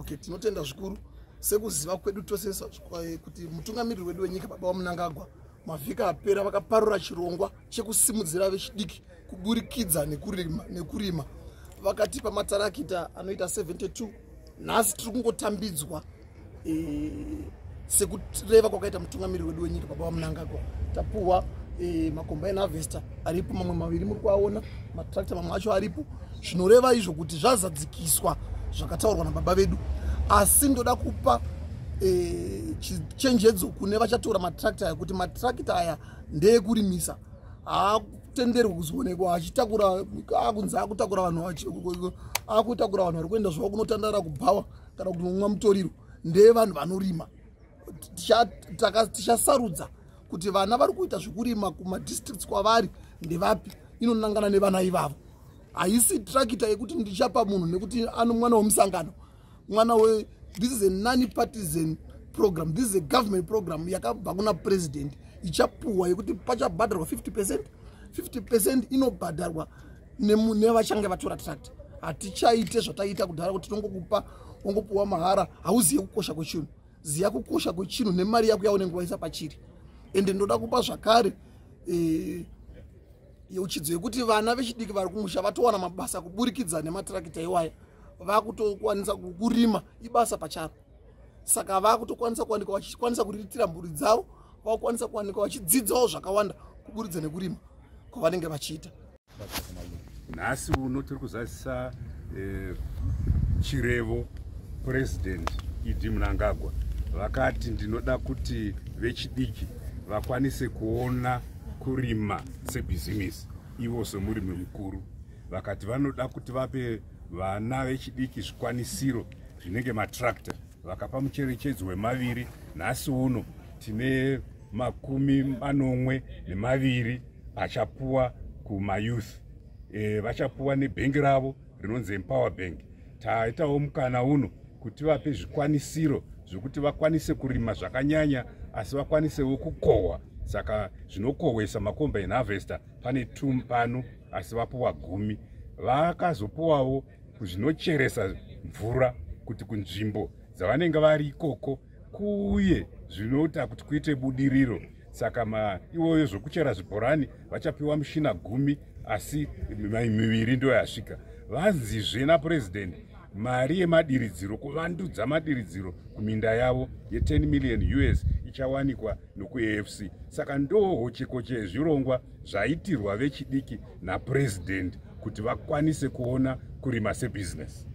Okay, tinotenda zvikuru sekuziva kwedu tose kuti mutungamiriri wedu wenyika Baba Mnangagwa mavhiki apera vakaparura chirongwa chekusimudzira vechidiki kuburikidza nekurima vakatipa matarakita anoita 72. Nhasi tiri kungotambidzwa sekureva kwakaita mutungamiriri wedu wenyika Baba Mnangagwa. Tapuhwa macombine harvester aripo, mamwe maviri muri kuaona, matractor mamwe acho aripo, zvinoreva izvo kuti zvazadzikiswa zvakataurwa nababa vedu. Asi ndoda kupa chenjedzo kune vachatora matractor aya kuti matractor aya ndeekurimisa, haakutenderwi kuzoonekwa achitakura akunzi akutakura vanhu vari kuenda zvavo kunotandara kubhawa kana kuti mumwa mutoriro. Ndevanhu vanorima. Tichasarudza kuti vana vari kuita zvekurima kumadistricts kwavari ndevapi, inonangana nevana ivavo. Haisi tractor yekuti ndichapa munhu nekuti ano mwana wemusangano, mwana we. This is a non-partisan program. This is a government program yakabva kuna president. Ichapuhwa yekuti pachabhadharwa 50%. 50% inobhadharwa nevachange vatora tractor. Hatichaite zvataita kudhara kuti tongokupa ongopuhwa mahara, hauziye kukosha kwechinhu. Ziya kukosha kwechinhu nemari yako yaunenge waisa pachiri. Ende ndoda kupa zvakare yeuchidzo yekuti vana vechidiki vari kumusha vatowana mabasa kuburikidza nematractor iwaya. Vakutokwanisa kurima ibasa pacharo. Saka vakutokwanisa kuwanika vachikwanisa kuriritira mburi dzavo, vakukwanisa kuwanika vachidzidzawo zvakawanda kuburikidza nekurima kwavanenge vachiita. Nhasi uno tiri kuzadzisa chirevo President Idi Mnangagwa. Vakati ndinoda kuti vechidiki vakwanise kuona kurima sebhizinisi ivo semurimi mukuru. Vakati vanoda kuti vape vana vechidiki zvikwanisiro zvinenge matractor, vakapa mucherechedzo we2. Nhasi uno tine 12 achapuwa kumayouth. Vachapuwa nebhengi ravo rinonzi Empower Bank. Taitawo mukana uno kuti vape zvikwanisiro zvokuti vakwanise kurima zvakanyanya asi vakwanisewo kukohwa. Saka zvinokohwesa macombine harvester pane 2 pano asi vapuwa 10. Vakazopuwawo zvinocheresa mvura kuti kunzvimbo dzavanenge vari ikoko kuye zvinoita kuti kuite budiriro. Saka ivoyo zvokuchera zvibhorani vachapiwa mishina 10 asi 2 ndo yasvika. Vanzizve napresident mari yemadiridziro, kuvandudza madiridziro kuminda yavo ye$10 million ichawanikwa nokuAFC. Saka ndo hochekoche yezvirongwa zvaitirwa vechidiki napresident kuti vakwanise kuona kurima sebusiness.